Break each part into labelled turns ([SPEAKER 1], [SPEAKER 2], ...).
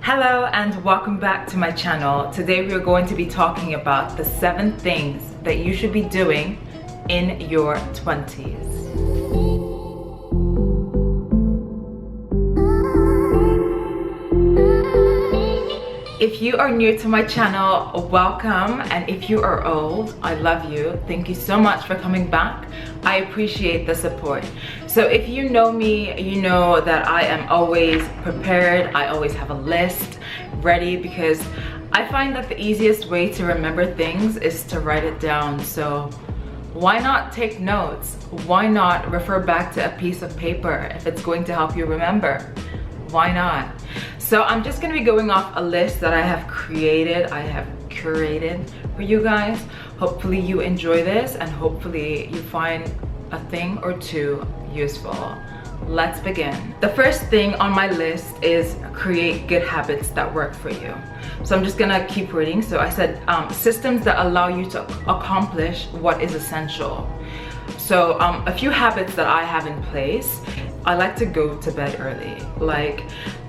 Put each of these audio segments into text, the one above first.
[SPEAKER 1] Hello and welcome back to my channel. Today we are going to be talking about the 7 things that you should be doing in your 20s. If you are new to my channel, welcome, and if you are old, I love you. Thank you so much for coming back. I appreciate the support. So if you know me, you know that I am always prepared. I always have a list ready because I find that the easiest way to remember things is to write it down. So why not take notes? Why not refer back to a piece of paper if it's going to help you remember? Why not? So I'm just going to be going off a list that I have created, I have curated for you guys. Hopefully you enjoy this and hopefully you find a thing or two useful. Let's begin. The first thing on my list is create good habits that work for you. So I'm just gonna keep reading. So I said systems that allow you to accomplish what is essential. So a few habits that I have in place. I like to go to bed early.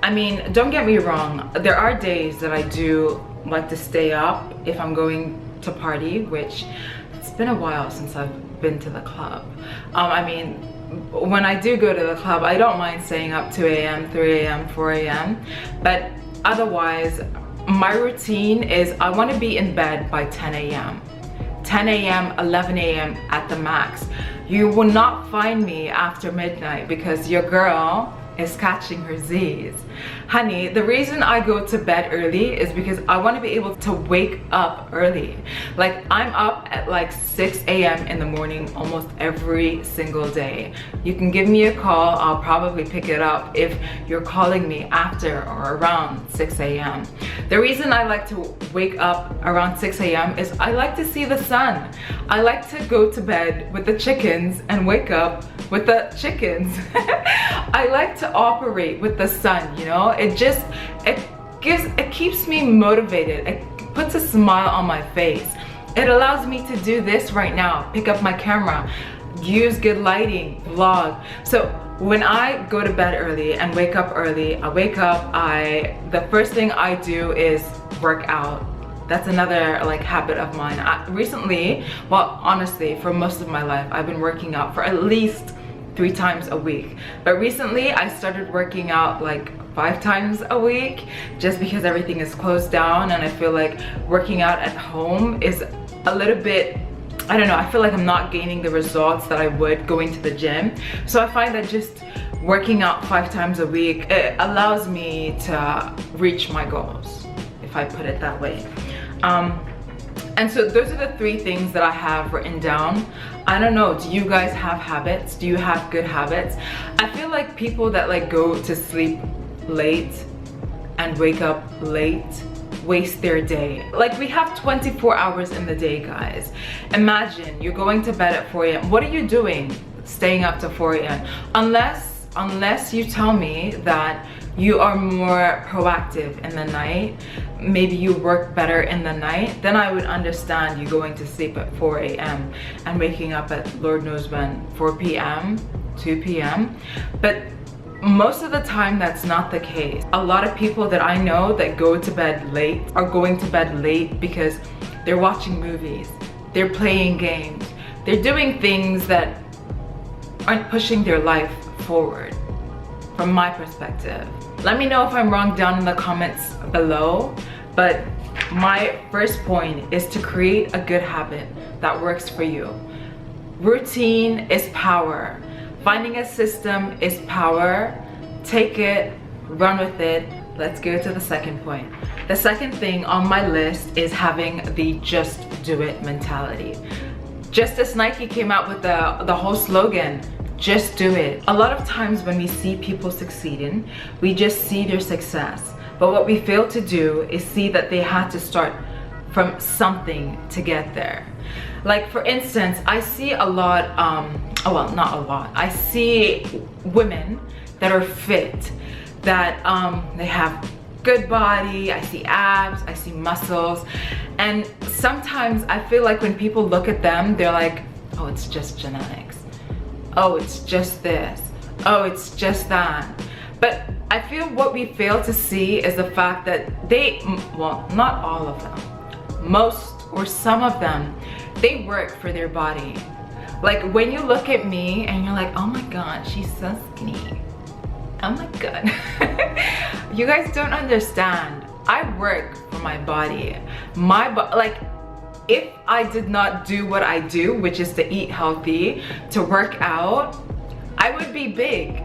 [SPEAKER 1] I mean, don't get me wrong, there are days that I do like to stay up if I'm going to party, which it's been a while since I've been to the club. I mean, when I do go to the club, I don't mind staying up 2 a.m., 3 a.m., 4 a.m. But otherwise, my routine is I want to be in bed by 10 a.m. 10 a.m., 11 a.m. at the max. You will not find me after midnight because your girl is catching her Z's. Honey, the reason I go to bed early is because I want to be able to wake up early. Like, I'm up at like 6 a.m. in the morning almost every single day. You can give me a call, I'll probably pick it up if you're calling me after or around 6 a.m. The reason I like to wake up around 6 a.m. is I like to see the sun. I like to go to bed with the chickens and wake up with the chickens. I like to operate with the sun, you know? It keeps me motivated. It puts a smile on my face. It allows me to do this right now, pick up my camera, use good lighting, vlog. So when I go to bed early and wake up early, the first thing I do is work out. That's another habit of mine. Recently, well, honestly, for most of my life, I've been working out for at least 3 times a week. But recently I started working out 5 times a week just because everything is closed down, and I feel like working out at home is a little bit, I don't know, I feel like I'm not gaining the results that I would going to the gym. So I find that just working out 5 times a week, it allows me to reach my goals, if I put it that way. And so those are the 3 things that I have written down. I don't know, do you guys have habits? Do you have good habits? I feel like people that go to sleep late and wake up late waste their day. We have 24 hours in the day, guys. Imagine you're going to bed at 4 a.m. What are you doing staying up to 4 a.m.? Unless you tell me that you are more proactive in the night, maybe you work better in the night, then I would understand you going to sleep at 4 a.m. and waking up at Lord knows when, 4 p.m., 2 p.m. But most of the time that's not the case. A lot of people that I know that go to bed late are going to bed late because they're watching movies, they're playing games, they're doing things that aren't pushing their life forward, from my perspective. Let me know if I'm wrong down in the comments below, but my first point is to create a good habit that works for you. Routine is power. Finding a system is power. Take it, run with it. Let's go to the second point. The second thing on my list is having the just do it mentality. Just as Nike came out with the whole slogan, just do it. A lot of times when we see people succeeding, we just see their success. But what we fail to do is see that they had to start from something to get there. For instance, I see a lot, well, not a lot. I see women that are fit, that they have good body, I see abs, I see muscles. And sometimes I feel like when people look at them, they're like, oh, it's just genetics. Oh, it's just this. Oh, it's just that. But I feel what we fail to see is the fact that they, well, not all of them, most or some of them, they work for their body. Like when you look at me and you're like, oh my god, she's so skinny. Oh my god. You guys don't understand. I work for my body. Like, if I did not do what I do, which is to eat healthy, to work out, I would be big.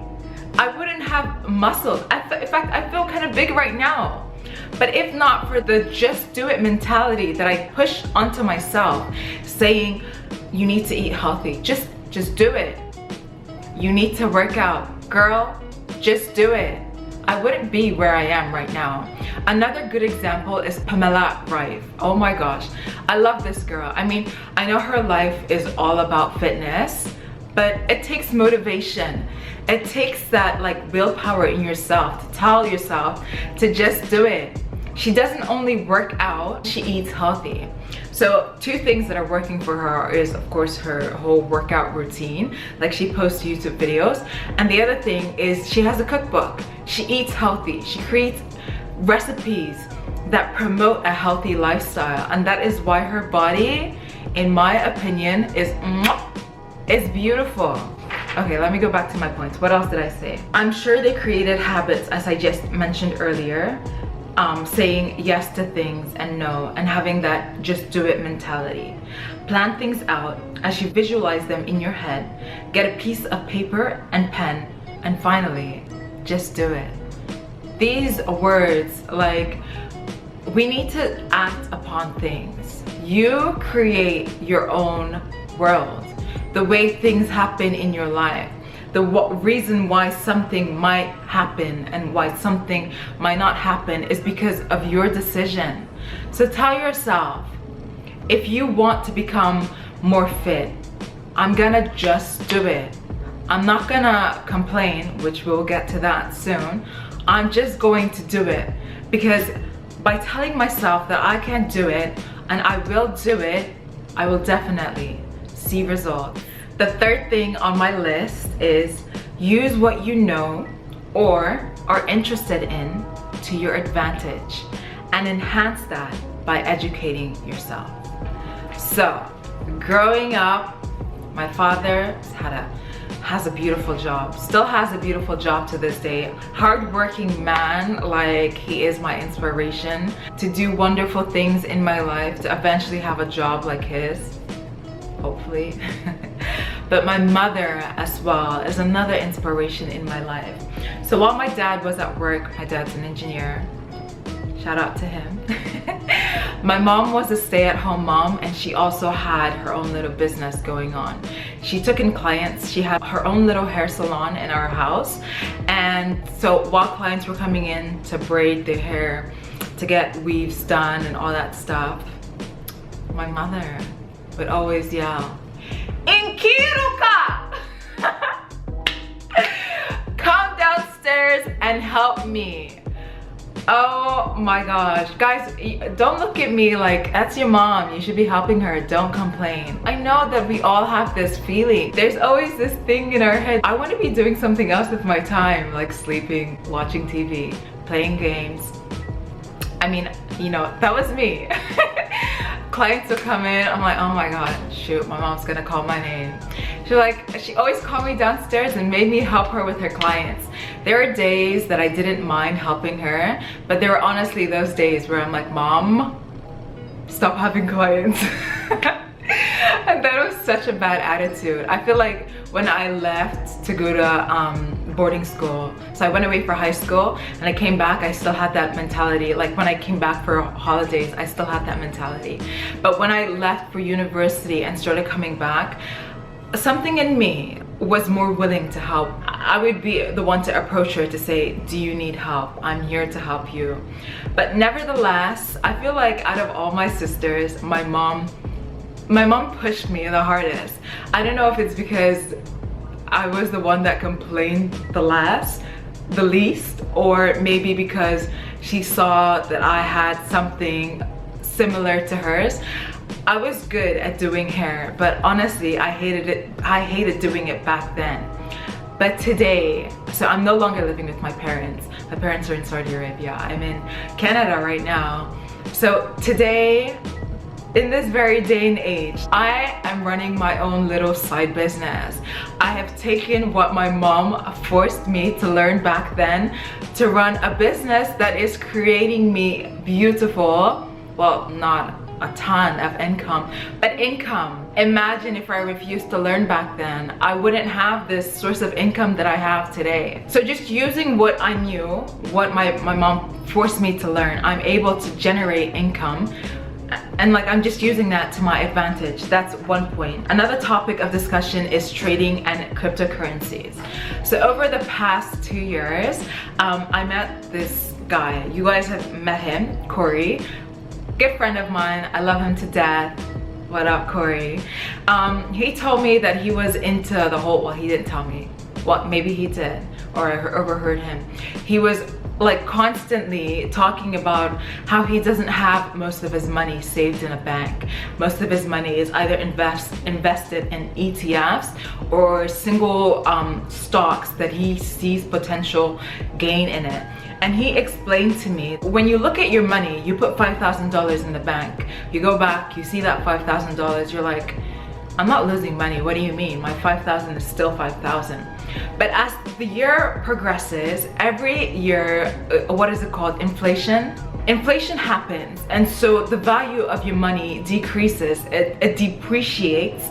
[SPEAKER 1] I wouldn't have muscles. In fact, I feel kind of big right now. But if not for the just do it mentality that I push onto myself, saying you need to eat healthy, just do it. You need to work out, girl, just do it. I wouldn't be where I am right now. Another good example is Pamela Rife. Oh my gosh, I love this girl. I mean, I know her life is all about fitness, but it takes motivation. It takes that like willpower in yourself to tell yourself to just do it. She doesn't only work out, she eats healthy. So two things that are working for her is, of course, her whole workout routine. Like, she posts YouTube videos. And the other thing is she has a cookbook. She eats healthy. She creates recipes that promote a healthy lifestyle. And that is why her body, in my opinion, is beautiful. Okay, let me go back to my points. What else did I say? I'm sure they created habits, as I just mentioned earlier. Saying yes to things and no, and having that just do it mentality. Plan things out as you visualize them in your head. Get a piece of paper and pen, and finally, just do it. These words, like, we need to act upon things. You create your own world, the way things happen in your life. The reason why something might happen and why something might not happen is because of your decision. So tell yourself, if you want to become more fit, I'm gonna just do it. I'm not gonna complain, which we'll get to that soon. I'm just going to do it, because by telling myself that I can do it and I will do it, I will definitely see results. The third thing on my list is use what you know or are interested in to your advantage and enhance that by educating yourself. So, growing up, my father has a beautiful job, still has a beautiful job to this day. Hardworking man, like, he is my inspiration to do wonderful things in my life, to eventually have a job like his, hopefully. But my mother as well is another inspiration in my life. So while my dad was at work, my dad's an engineer, shout out to him. My mom was a stay-at-home mom, and she also had her own little business going on. She took in clients. She had her own little hair salon in our house. And so while clients were coming in to braid their hair, to get weaves done and all that stuff, my mother would always yell, "Inkiruka! Come downstairs and help me." Oh my gosh, guys, don't look at me like that's your mom, you should be helping her, don't complain. I know that we all have this feeling. There's always this thing in our head, I want to be doing something else with my time, like sleeping, watching TV, playing games. I mean, you know, that was me. Clients will come in, I'm like, oh my god, shoot, my mom's gonna call my name. She always called me downstairs and made me help her with her clients. There are days that I didn't mind helping her, but there were honestly those days where I'm like, Mom, stop having clients. And that was such a bad attitude. I feel like when I left to go to boarding school, so I went away for high school and I came back, I still had that mentality. Like when I came back for holidays, I still had that mentality. But when I left for university and started coming back, something in me was more willing to help. I would be the one to approach her to say, do you need help? I'm here to help you. But nevertheless, I feel like out of all my sisters, my mom pushed me the hardest. I don't know if it's because I was the one that complained the least, or maybe because she saw that I had something similar to hers. I was good at doing hair, but honestly, I hated it. I hated doing it back then. But today, so I'm no longer living with my parents, My parents are in Saudi Arabia. I'm in Canada right now. So today, in this very day and age, I am running my own little side business. I have taken what my mom forced me to learn back then to run a business that is creating me beautiful, well, not a ton of income, but income. Imagine if I refused to learn back then, I wouldn't have this source of income that I have today. So just using what I knew, what my mom forced me to learn, I'm able to generate income. And like, I'm just using that to my advantage. That's one point. Another topic of discussion is trading and cryptocurrencies. So over the past 2 years, I met this guy. You guys have met him, Corey. Good friend of mine. I love him to death. What up, Corey? He told me that he was into the whole, well, he didn't tell me. Well, maybe he did, or I overheard him. He was like constantly talking about how he doesn't have most of his money saved in a bank. Most of his money is either invested in ETFs or single stocks that he sees potential gain in it. And he explained to me, when you look at your money, you put $5,000 in the bank, you go back, you see that $5,000, you're like, I'm not losing money. What do you mean? My 5,000 is still 5,000. But as the year progresses, every year, what is it called? Inflation? Inflation happens. And so the value of your money decreases, it depreciates.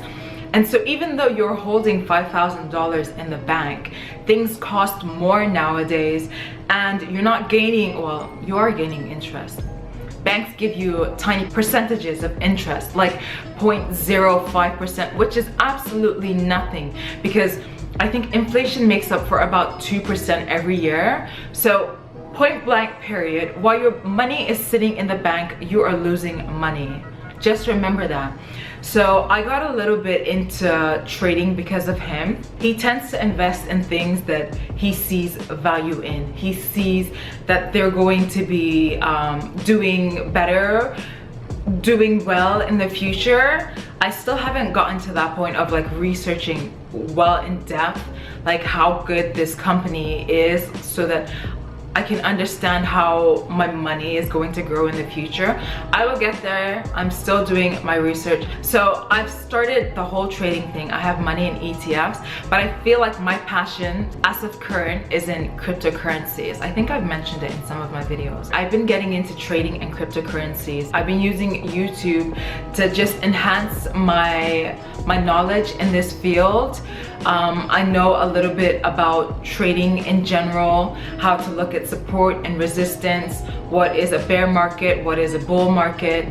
[SPEAKER 1] And so even though you're holding $5,000 in the bank, things cost more nowadays and you're not gaining, well, you are gaining interest. Banks give you tiny percentages of interest, like 0.05%, which is absolutely nothing because I think inflation makes up for about 2% every year. So point blank period, while your money is sitting in the bank, you are losing money. Just remember that. So I got a little bit into trading because of him. He tends to invest in things that he sees value in. He sees that they're going to be doing better, doing well in the future. I still haven't gotten to that point of like researching well in depth, like how good this company is so that I can understand how my money is going to grow in the future. I will get there. I'm still doing my research. So I've started the whole trading thing. I have money in ETFs, but I feel like my passion as of current is in cryptocurrencies. I think I've mentioned it in some of my videos. I've been getting into trading and cryptocurrencies. I've been using YouTube to just enhance my knowledge in this field. I know a little bit about trading in general, how to look at support and resistance, what is a bear market, what is a bull market,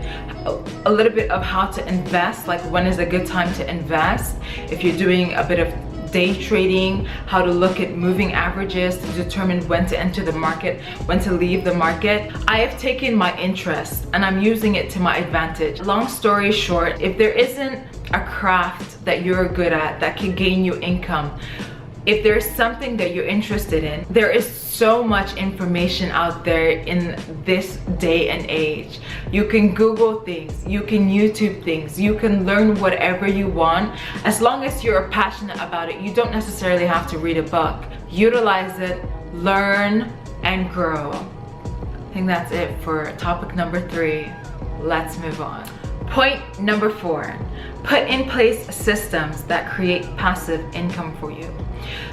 [SPEAKER 1] a little bit of how to invest, like when is a good time to invest. If you're doing a bit of day trading, how to look at moving averages to determine when to enter the market, when to leave the market. I have taken my interest and I'm using it to my advantage. Long story short, if there isn't a craft that you're good at that can gain you income, if there's something that you're interested in, there is so much information out there in this day and age. You can Google things, you can YouTube things, you can learn whatever you want. As long as you're passionate about it, you don't necessarily have to read a book. Utilize it, learn, and grow. I think that's it for topic number 3. Let's move on. Point number 4, put in place systems that create passive income for you.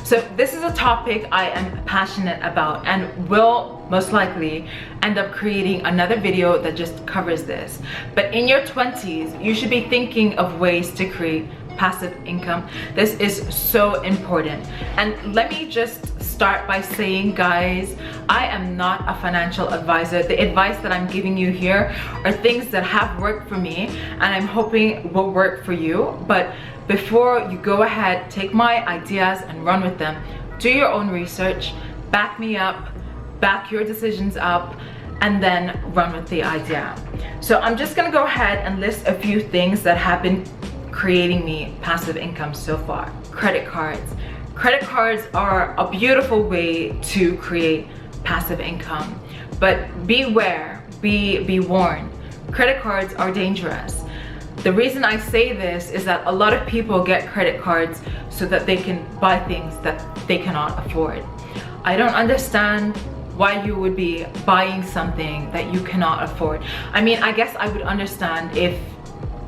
[SPEAKER 1] So this is a topic I am passionate about and will most likely end up creating another video that just covers this. But in your 20s, you should be thinking of ways to create passive income. This is so important. And let me just start by saying, guys, I am not a financial advisor. The advice that I'm giving you here are things that have worked for me and I'm hoping will work for you. But before you go ahead, take my ideas and run with them. Do your own research, back me up, back your decisions up, and then run with the idea. So I'm just gonna go ahead and list a few things that have been creating me passive income so far. Credit cards. Credit cards are a beautiful way to create passive income, but beware, be warned. Credit cards are dangerous. The reason I say this is that a lot of people get credit cards so that they can buy things that they cannot afford. I don't understand why you would be buying something that you cannot afford. I mean, I guess I would understand if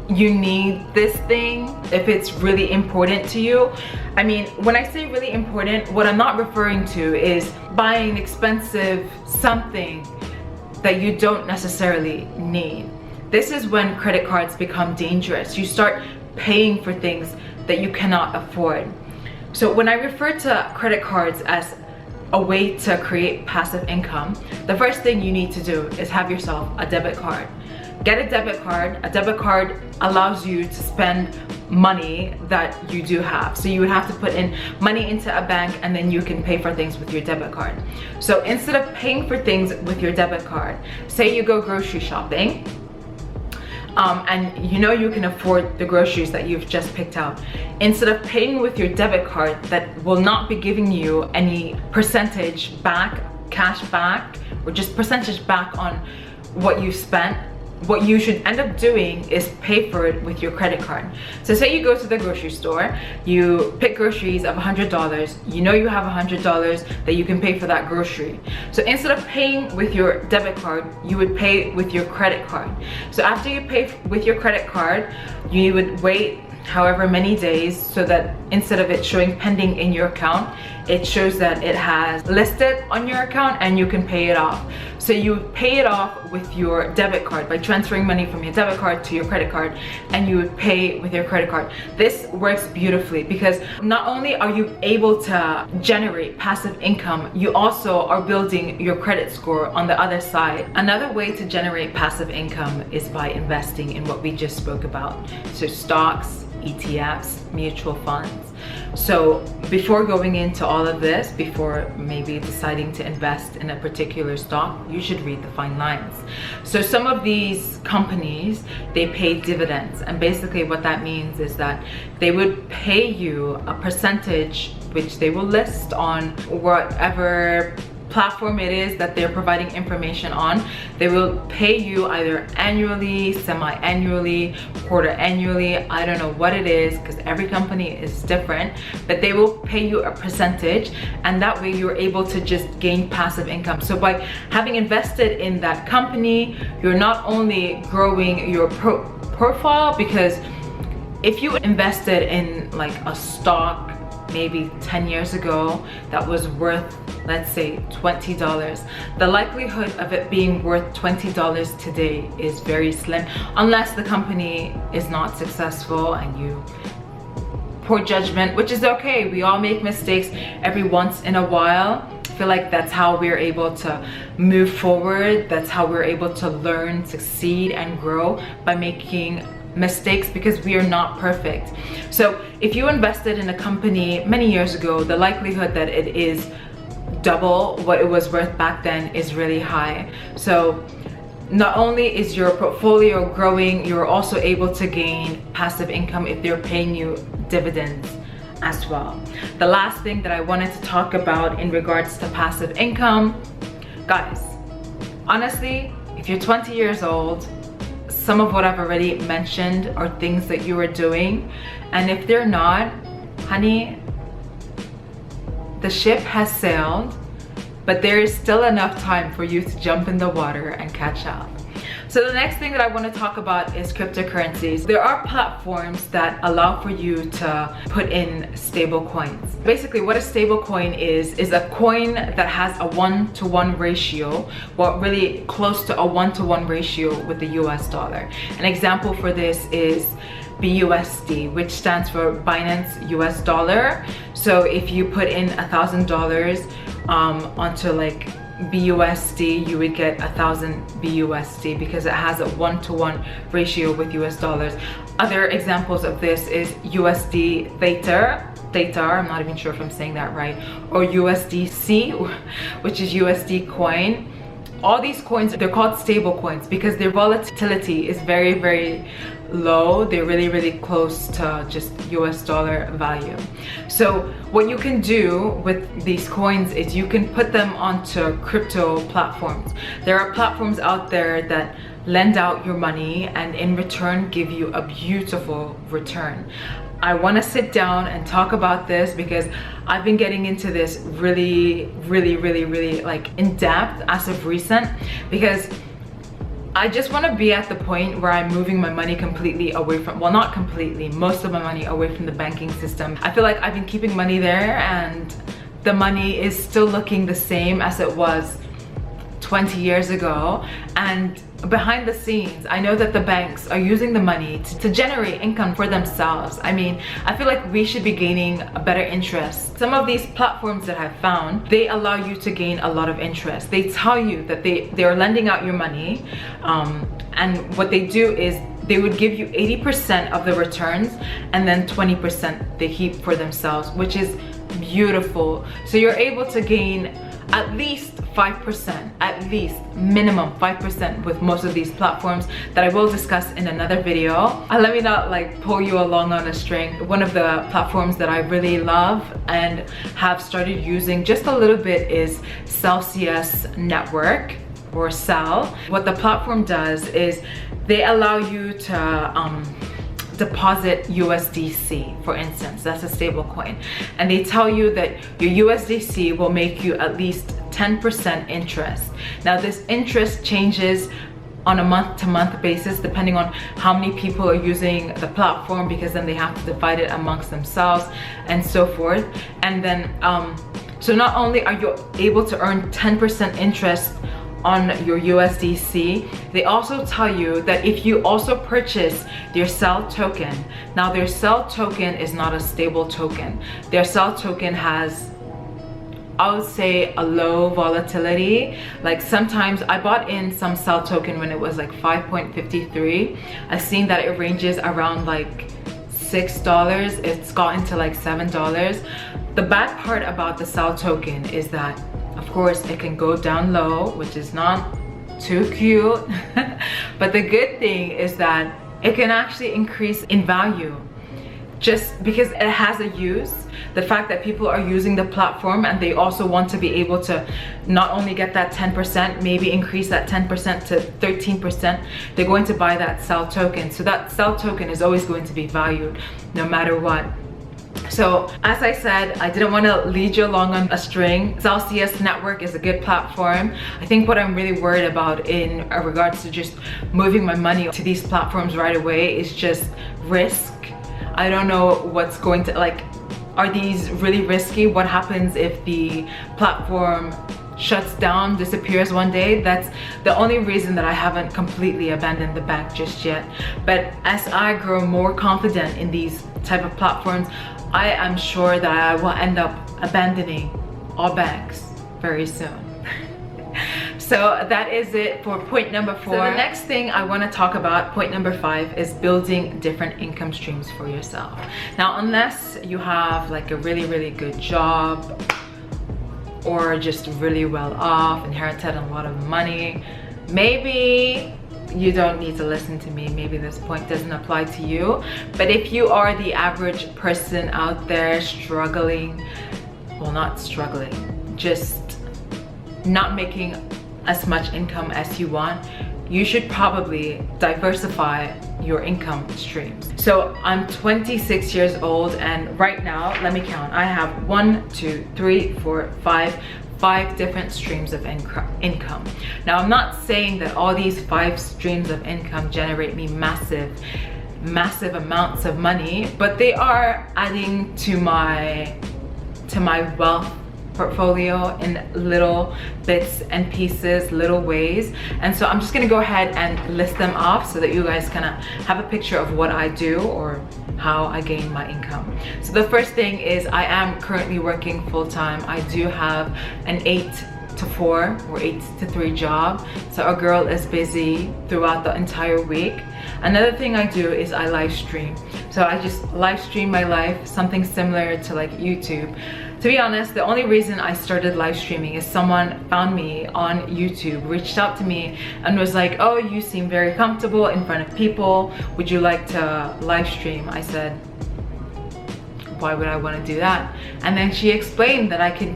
[SPEAKER 1] you need this thing, if it's really important to you. I mean, when I say really important, what I'm not referring to is buying expensive something that you don't necessarily need. This is when credit cards become dangerous. You start paying for things that you cannot afford. So when I refer to credit cards as a way to create passive income, the first thing you need to do is have yourself a debit card. Get a debit card. A debit card allows you to spend money that you do have. So you would have to put in money into a bank and then you can pay for things with your debit card. So instead of paying for things with your debit card, say you go grocery shopping, and you know you can afford the groceries that you've just picked out. Instead of paying with your debit card that will not be giving you any percentage back, cash back, or just percentage back on what you spent, what you should end up doing is pay for it with your credit card. So say you go to the grocery store, you pick groceries of $100, you know you have $100 that you can pay for that grocery. So instead of paying with your debit card, you would pay with your credit card. So after you pay with your credit card, you would wait however many days so that instead of it showing pending in your account, it shows that it has listed on your account and you can pay it off. So you would pay it off with your debit card by transferring money from your debit card to your credit card, and you would pay with your credit card. This works beautifully because not only are you able to generate passive income, you also are building your credit score on the other side. Another way to generate passive income is by investing in what we just spoke about. So stocks, ETFs, mutual funds. So before going into all of this, before maybe deciding to invest in a particular stock, you should read the fine lines. So some of these companies, they pay dividends, and basically what that means is that they would pay you a percentage, which they will list on whatever platform it is that they're providing information on. They will pay you either annually, semi-annually, quarter annually. I don't know what it is because every company is different, but they will pay you a percentage, and that way you're able to just gain passive income. So by having invested in that company, you're not only growing your profile, because if you invested in like a stock maybe 10 years ago that was worth, let's say, $20, the likelihood of it being worth $20 today is very slim, unless the company is not successful and you poor judgment, which is okay. We all make mistakes every once in a while. I feel like that's how we're able to move forward. That's how we're able to learn, succeed, and grow, by making mistakes, because we are not perfect. So if you invested in a company many years ago, the likelihood that it is double what it was worth back then is really high. So not only is your portfolio growing, you're also able to gain passive income if they're paying you dividends as well. The last thing that I wanted to talk about in regards to passive income, guys, honestly, if you're 20 years old, some of what I've already mentioned are things that you are doing, and if they're not, honey, the ship has sailed, but there is still enough time for you to jump in the water and catch up. So the next thing that I want to talk about is cryptocurrencies. There are platforms that allow for you to put in stable coins. Basically, what a stable coin is a coin that has a 1-to-1 ratio, well, really close to a 1-to-1 ratio with the US dollar. An example for this is BUSD, which stands for Binance US Dollar. So if you put in $1,000 onto like BUSD, you would get 1,000 BUSD because it has a 1-to-1 ratio with US dollars. Other examples of this is USD Theta, I'm not even sure if I'm saying that right, or USDC, which is USD coin. All these coins, they're called stable coins because their volatility is very, very low. They're really, really close to just US dollar value. So what you can do with these coins is you can put them onto crypto platforms. There are platforms out there that lend out your money and in return give you a beautiful return. I want to sit down and talk about this because I've been getting into this really like in depth as of recent, because I just want to be at the point where I'm moving my money completely away from, well, not completely, most of my money away from the banking system. I feel like I've been keeping money there and the money is still looking the same as it was 20 years ago. And behind the scenes, I know that the banks are using the money to generate income for themselves. I mean, I feel like we should be gaining a better interest. Some of these platforms that I've found, they allow you to gain a lot of interest. They tell you that they're lending out your money, and what they do is they would give you 80% of the returns and then 20% they keep for themselves, which is beautiful. So you're able to gain at least 5%, at least minimum 5% with most of these platforms that I will discuss in another video. Let me not like pull you along on a string. One of the platforms that I really love and have started using just a little bit is Celsius Network, or Cell. What the platform does is they allow you to deposit USDC, for instance. That's a stable coin, and they tell you that your USDC will make you at least 10% interest. Now this interest changes on a month-to-month basis depending on how many people are using the platform, because then they have to divide it amongst themselves and so forth. And then so not only are you able to earn 10% interest on your USDC, they also tell you that if you also purchase their Cell token, now their Cell token is not a stable token. Their Cell token has, I would say, a low volatility. Like sometimes I bought in some Cell token when it was like 5.53. I've seen that it ranges around like $6. It's gotten to like $7. The bad part about the Cell token is that, of course, it can go down low, which is not too cute. But the good thing is that it can actually increase in value just because it has a use. The fact that people are using the platform and they also want to be able to not only get that 10%, maybe increase that 10% to 13%, they're going to buy that Cell token. So that Cell token is always going to be valued no matter what. So as I said, I didn't want to lead you along on a string. Celsius Network is a good platform. I think what I'm really worried about in regards to just moving my money to these platforms right away is just risk. I don't know what's going to, like, are these really risky? What happens if the platform shuts down, disappears one day? That's the only reason that I haven't completely abandoned the bank just yet. But as I grow more confident in these type of platforms, I am sure that I will end up abandoning all banks very soon. So that is it for point number 4. So the next thing I want to talk about, point number 5, is building different income streams for yourself. Now, unless you have like a really good job, or just really well off, inherited a lot of money, maybe you don't need to listen to me. Maybe this point doesn't apply to you. But if you are the average person out there struggling, well, not struggling, just not making as much income as you want, you should probably diversify your income streams. So I'm 26 years old, and right now, let me count. I have 5 different streams of income. Now, I'm not saying that all these 5 streams of income generate me massive amounts of money, but they are adding to my wealth portfolio in little bits and pieces, little ways. And so I'm just gonna go ahead and list them off so that you guys kind of have a picture of what I do or how I gain my income. So the first thing is I am currently working full-time. I do have an 8 to 4 or 8 to 3 job. So a girl is busy throughout the entire week. Another thing I do is I live stream. So I just live stream my life, something similar to like YouTube. To be honest, the only reason I started live streaming is someone found me on YouTube, reached out to me and was like, oh, you seem very comfortable in front of people. Would you like to live stream? I said, why would I want to do that? And then she explained that I can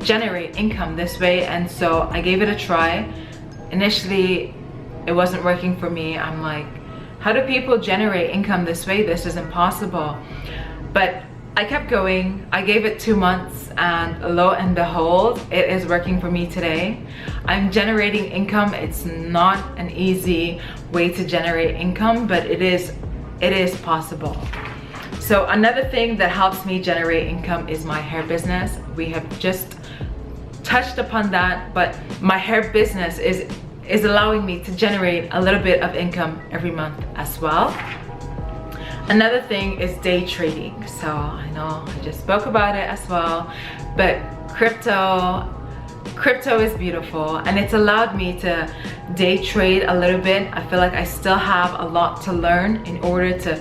[SPEAKER 1] generate income this way. And so I gave it a try. Initially, it wasn't working for me. I'm like, how do people generate income this way? This is impossible. But I kept going. I gave it 2 months, and lo and behold, it is working for me today. I'm generating income. It's not an easy way to generate income, but it is possible. So another thing that helps me generate income is my hair business. We have just touched upon that, but my hair business is allowing me to generate a little bit of income every month as well. Another thing is day trading. So I know I just spoke about it as well, but crypto is beautiful, and it's allowed me to day trade a little bit. I feel like I still have a lot to learn in order to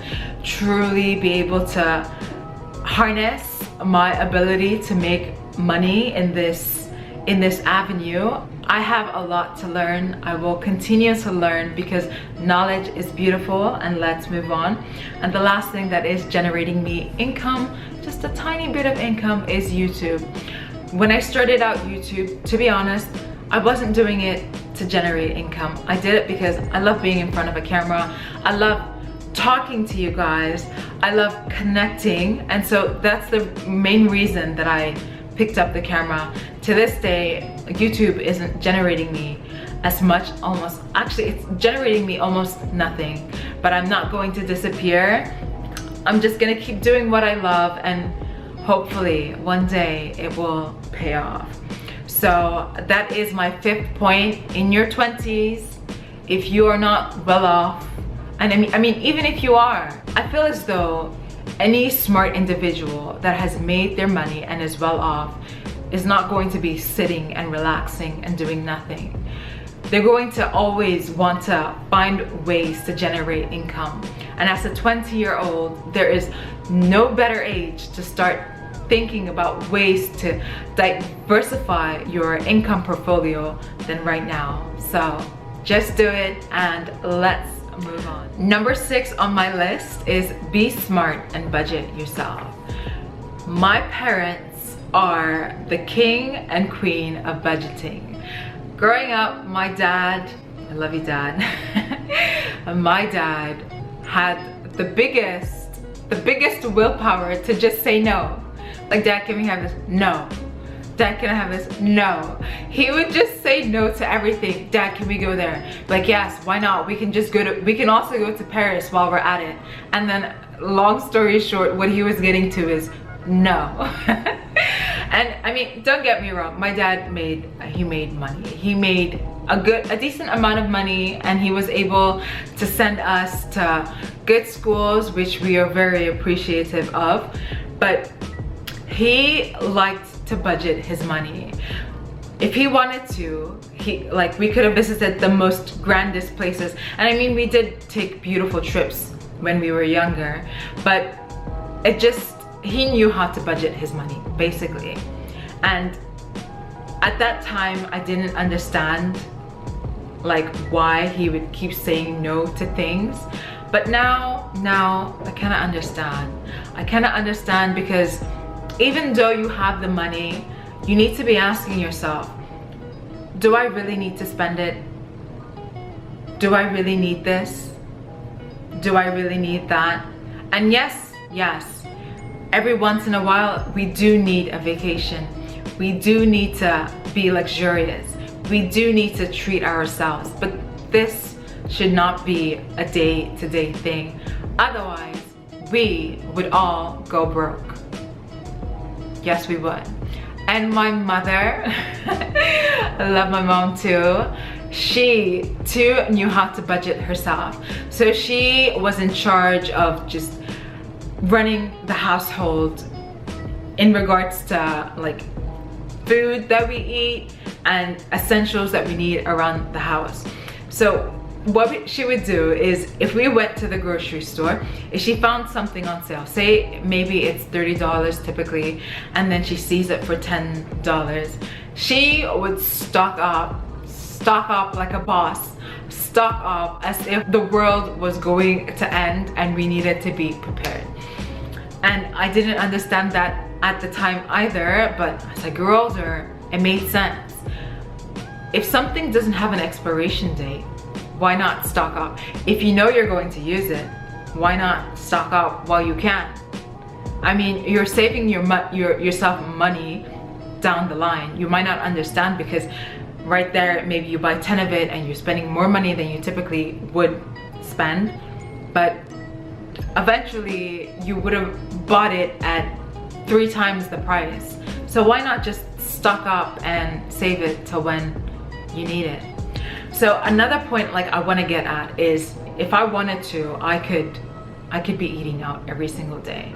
[SPEAKER 1] truly be able to harness my ability to make money in this avenue. I have a lot to learn. I will continue to learn because knowledge is beautiful, and let's move on. And the last thing that is generating me income, just a tiny bit of income, is YouTube. When I started out YouTube, to be honest, I wasn't doing it to generate income. I did it because I love being in front of a camera. I love talking to you guys. I love connecting, and so that's the main reason that I picked up the camera. To this day, YouTube isn't generating me as much, actually it's generating me almost nothing, but I'm not going to disappear. I'm just gonna keep doing what I love, and hopefully one day it will pay off. So that is my 5th point. In your 20s, if you are not well off, and I mean even if you are, I feel as though any smart individual that has made their money and is well off is not going to be sitting and relaxing and doing nothing. They're going to always want to find ways to generate income. And as a 20-year-old, there is no better age to start thinking about ways to diversify your income portfolio than right now. So just do it, and let's move on. Number 6 on my list is be smart and budget yourself. My parents are the king and queen of budgeting. Growing up, my dad, I love you, Dad. My dad had the biggest willpower to just say no. Like, Dad, can we have this? No. Dad, can I have this? No. He would just say no to everything. Dad, can we go there? Like, yes, why not? We can also go to Paris while we're at it. And then, long story short, what he was getting to is no. And I mean, don't get me wrong, my dad made money. He made a decent amount of money, and he was able to send us to good schools, which we are very appreciative of. But he liked to budget his money. If he wanted to, we could have visited the most grandest places. And I mean, we did take beautiful trips when we were younger, but he knew how to budget his money, basically. And at that time, I didn't understand why he would keep saying no to things. But now I kind of understand. I kind of understand, because even though you have the money, you need to be asking yourself, do I really need to spend it? Do I really need this? Do I really need that? And yes, every once in a while, we do need a vacation. We do need to be luxurious. We do need to treat ourselves. But this should not be a day-to-day thing. Otherwise, we would all go broke. Yes, we would. And my mother, I love my mom too. She too knew how to budget herself. So she was in charge of just running the household in regards to food that we eat and essentials that we need around the house. So what she would do is, if we went to the grocery store, if she found something on sale, say maybe it's $30 typically, and then she sees it for $10, she would stock up like a boss, stock up as if the world was going to end and we needed to be prepared. And I didn't understand that at the time either, but as I grew older, it made sense. If something doesn't have an expiration date, why not stock up? If you know you're going to use it, why not stock up while you can? I mean, you're saving yourself money down the line. You might not understand because right there, maybe you buy 10 of it and you're spending more money than you typically would spend, but eventually you would have bought it at 3 times the price. So why not just stock up and save it till when you need it? So another point like I want to get at is, if I wanted to, I could be eating out every single day.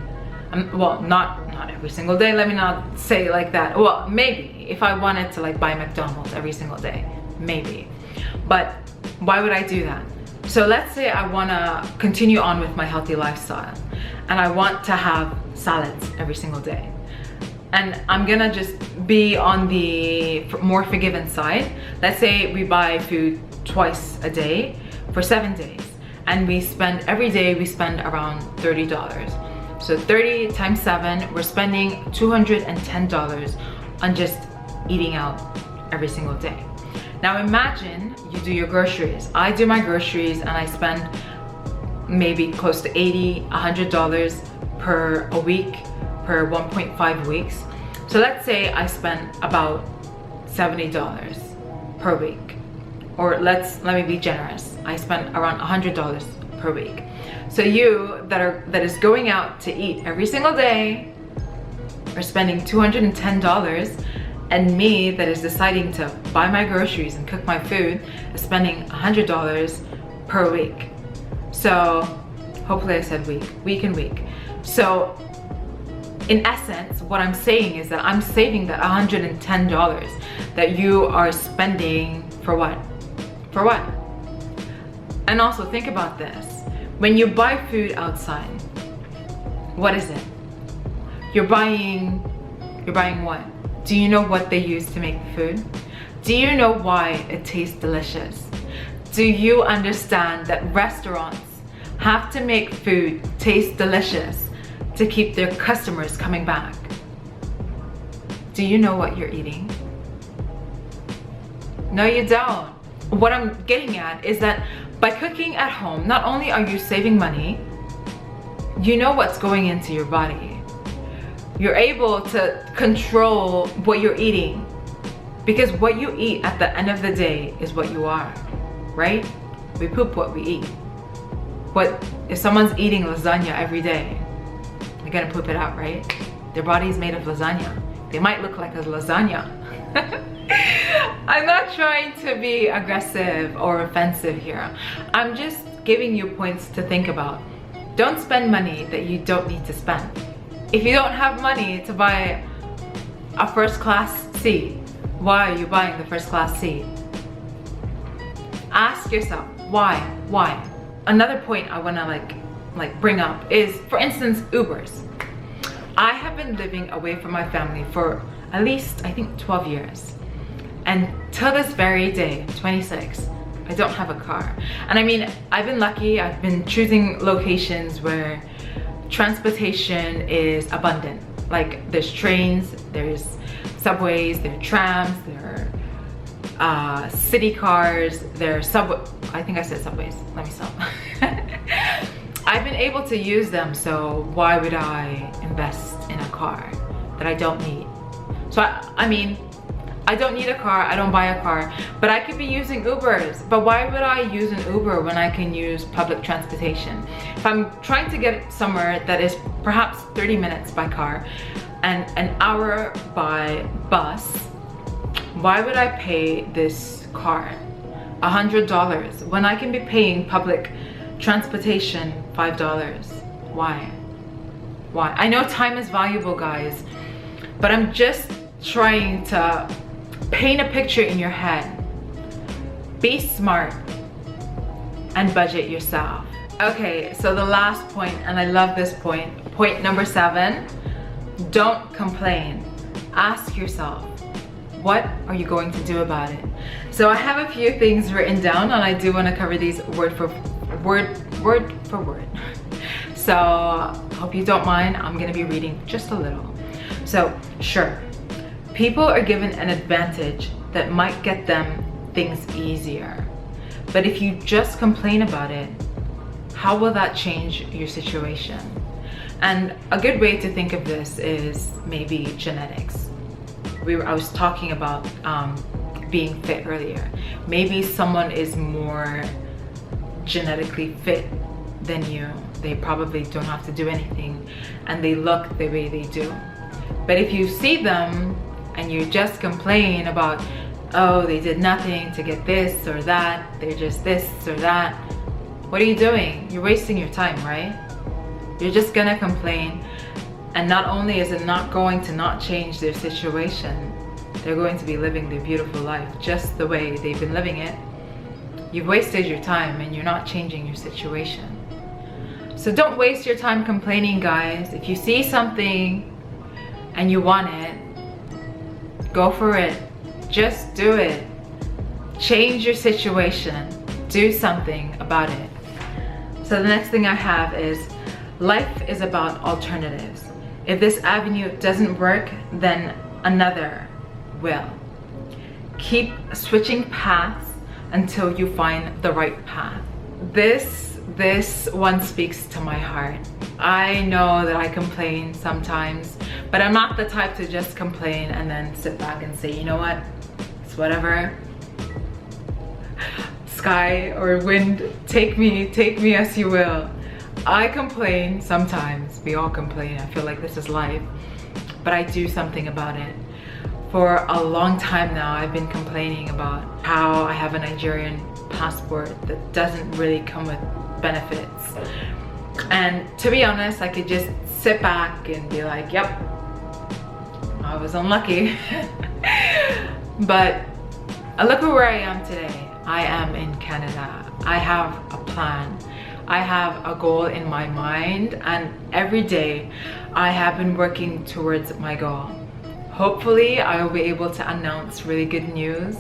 [SPEAKER 1] Well, not every single day, let me not say it like that. Well, maybe if I wanted to like buy McDonald's every single day, maybe. But why would I do that? So let's say I want to continue on with my healthy lifestyle and I want to have salads every single day. And I'm gonna just be on the more forgiving side. Let's say we buy food twice a day for 7 days. And we spend, every day we spend around $30. So 30 times 7, we're spending $210 on just eating out every single day. Now imagine you do your groceries. I do my groceries and I spend maybe close to $80, $100 per a week, per 1.5 weeks. So let's say I spend about $70 per week. Or let me be generous. I spend around $100 per week. So you that is going out to eat every single day are spending $210, and me that is deciding to buy my groceries and cook my food is spending $100 per week. So hopefully I said week and week. So in essence, what I'm saying is that I'm saving that $110 that you are spending for what? For what? And also think about this. When you buy food outside, what is it? You're buying what? Do you know what they use to make the food? Do you know why it tastes delicious? Do you understand that restaurants have to make food taste delicious to keep their customers coming back? Do you know what you're eating? No, you don't. What I'm getting at is that by cooking at home, not only are you saving money, you know what's going into your body. You're able to control what you're eating, because what you eat at the end of the day is what you are, right? We poop what we eat. But if someone's eating lasagna every day, they're gonna poop it out, right? Their body is made of lasagna. They might look like a lasagna. I'm not trying to be aggressive or offensive here. I'm just giving you points to think about. Don't spend money that you don't need to spend. If you don't have money to buy a first class seat, why are you buying the first class seat? Ask yourself, why? Why? Another point I wanna like bring up is, for instance, Ubers. I have been living away from my family for at least, I think, 12 years. And till this very day, 26, I don't have a car. And I mean, I've been lucky. I've been choosing locations where transportation is abundant. Like there's trains, there's subways, there are trams, there are city cars, there are subway. I think I said subways. Let me stop. I've been able to use them, so why would I invest in a car that I don't need? So I mean, I don't need a car, I don't buy a car, but I could be using Ubers. But why would I use an Uber when I can use public transportation? If I'm trying to get somewhere that is perhaps 30 minutes by car and an hour by bus, why would I pay this car $100 when I can be paying public transportation $5? Why? Why? I know time is valuable, guys, but I'm just trying to paint a picture in your head. Be smart and budget yourself. Okay, so the last point, and I love this point, point number 7, don't complain. Ask yourself, what are you going to do about it? So I have a few things written down, and I do want to cover these word for word. So hope you don't mind. I'm gonna be reading just a little. So sure, people are given an advantage that might get them things easier, But if you just complain about it, how will that change your situation? And a good way to think of this is maybe genetics. I was talking about being fit earlier. Maybe someone is more genetically fit than you. They probably don't have to do anything and they look the way they do. But if you see them and you just complain about, oh, they did nothing to get this or that, they're just this or that, what are you doing? You're wasting your time, right? You're just gonna complain, and not only is it not going to not change their situation, they're going to be living their beautiful life just the way they've been living it. You've wasted your time and you're not changing your situation. So don't waste your time complaining, guys. If you see something and you want it, go for it. Just do it. Change your situation. Do something about it. So the next thing I have is, life is about alternatives. If this avenue doesn't work, then another will. Keep switching paths until you find the right path. This one speaks to my heart. I know that I complain sometimes, but I'm not the type to just complain and then sit back and say, you know what, it's whatever. Sky or wind, take me as you will. I complain sometimes. We all complain. I feel like this is life, but I do something about it. For a long time now, I've been complaining about how I have a Nigerian passport that doesn't really come with benefits. And to be honest, I could just sit back and be like, yep, I was unlucky. But look at where I am today. I am in Canada. I have a plan. I have a goal in my mind, and every day I have been working towards my goal. Hopefully I will be able to announce really good news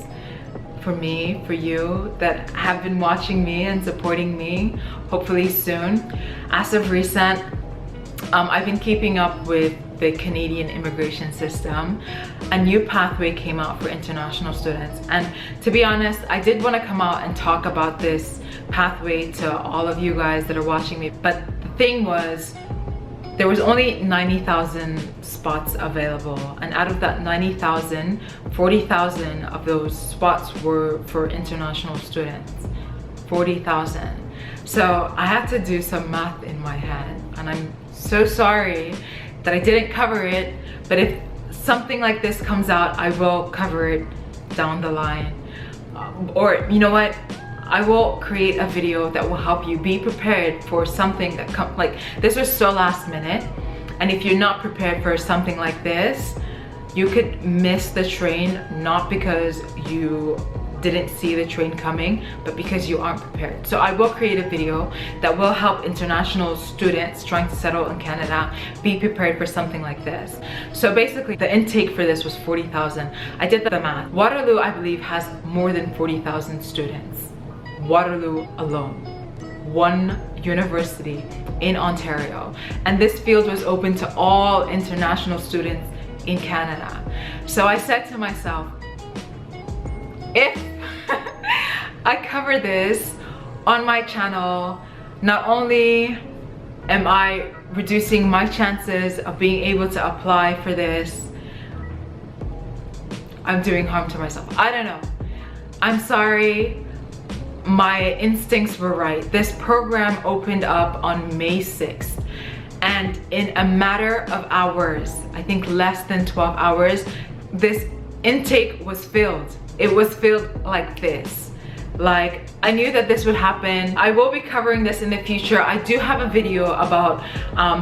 [SPEAKER 1] for me, for you that have been watching me and supporting me, hopefully soon. As of recent, I've been keeping up with the Canadian immigration system. A new pathway came out for international students, and to be honest, I did want to come out and talk about this pathway to all of you guys that are watching me, but the thing was, there was only 90,000 spots available, and out of that 90,000, 40,000 of those spots were for international students. 40,000. So I had to do some math in my head, and I'm so sorry that I didn't cover it, but if something like this comes out, I will cover it down the line. Or you know what? I will create a video that will help you be prepared for something that comes. Like, this was so last minute, and if you're not prepared for something like this, you could miss the train, not because you didn't see the train coming, but because you aren't prepared. So I will create a video that will help international students trying to settle in Canada be prepared for something like this. So basically the intake for this was 40,000. I did the math. Waterloo, I believe, has more than 40,000 students. Waterloo alone, one university in Ontario, and this field was open to all international students in Canada. So I said to myself, if I cover this on my channel, not only am I reducing my chances of being able to apply for this, I'm doing harm to myself. I don't know. I'm sorry. My instincts were right. This program opened up on May 6th, and in a matter of hours, I think less than 12 hours, this intake was filled. It was filled like this. Like, I knew that this would happen. I will be covering this in the future. I do have a video about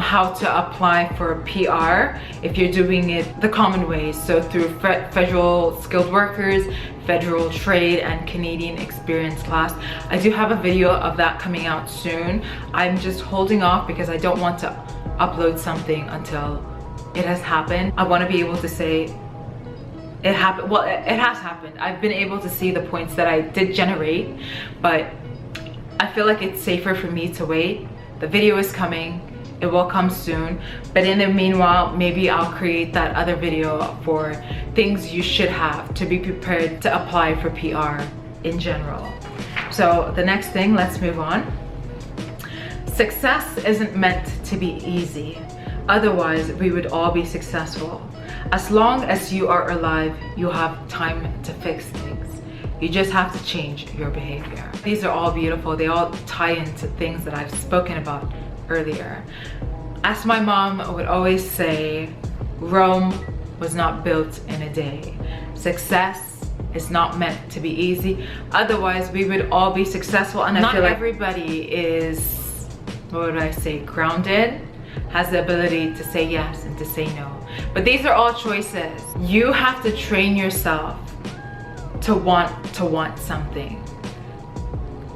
[SPEAKER 1] how to apply for a PR if you're doing it the common way, so through federal skilled workers, federal trade, and Canadian experience class. I do have a video of that coming out soon. I'm just holding off because I don't want to upload something until it has happened. I want to be able to say it happened. Well, it has happened. I've been able to see the points that I did generate, but I feel like it's safer for me to wait. The video is coming. It will come soon, but in the meanwhile, maybe I'll create that other video for things you should have to be prepared to apply for PR in general. So the next thing, let's move on. Success isn't meant to be easy. Otherwise, we would all be successful. As long as you are alive, you have time to fix things. You just have to change your behavior. These are all beautiful. They all tie into things that I've spoken about earlier. As my mom would always say, Rome was not built in a day. Success is not meant to be easy. Otherwise, we would all be successful. And I feel like everybody is, what would I say, grounded, has the ability to say yes and to say no. But these are all choices. You have to train yourself to want something,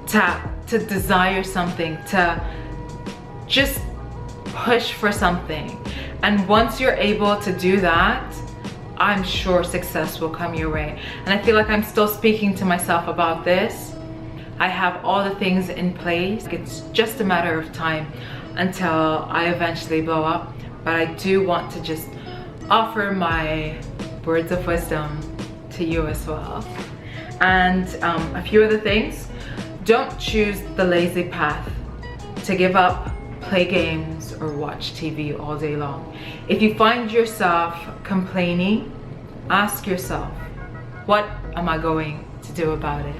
[SPEAKER 1] to desire something, to just push for something. And once you're able to do that, I'm sure success will come your way. And I feel like I'm still speaking to myself about this. I have all the things in place. It's just a matter of time until I eventually blow up. But I do want to just offer my words of wisdom to you as well. And a few other things. Don't choose the lazy path to give up, play games, or watch TV all day long. If you find yourself complaining, ask yourself, what am I going to do about it?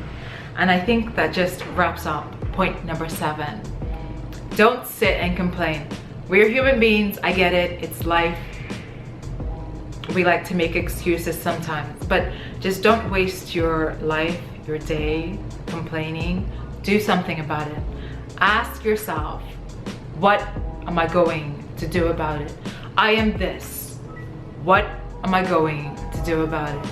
[SPEAKER 1] And I think that just wraps up point number 7. Don't sit and complain. We're human beings, I get it, it's life. We like to make excuses sometimes, but just don't waste your life, your day, complaining. Do something about it. Ask yourself, what am I going to do about it? I am this. What am I going to do about it?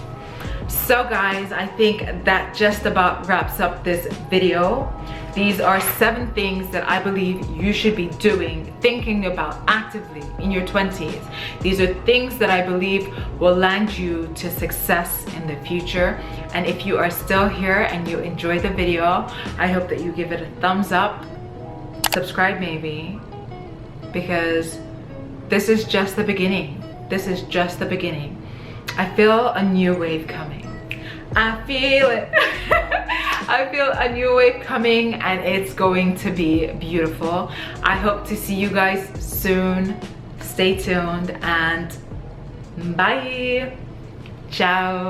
[SPEAKER 1] So guys, I think that just about wraps up this video. These are 7 things that I believe you should be doing, thinking about actively in your 20s. These are things that I believe will land you to success in the future. And if you are still here and you enjoyed the video, I hope that you give it a thumbs up, subscribe maybe, because this is just the beginning. This is just the beginning. I feel a new wave coming. I feel it. I feel a new wave coming, and it's going to be beautiful. I hope to see you guys soon. Stay tuned and bye. Ciao.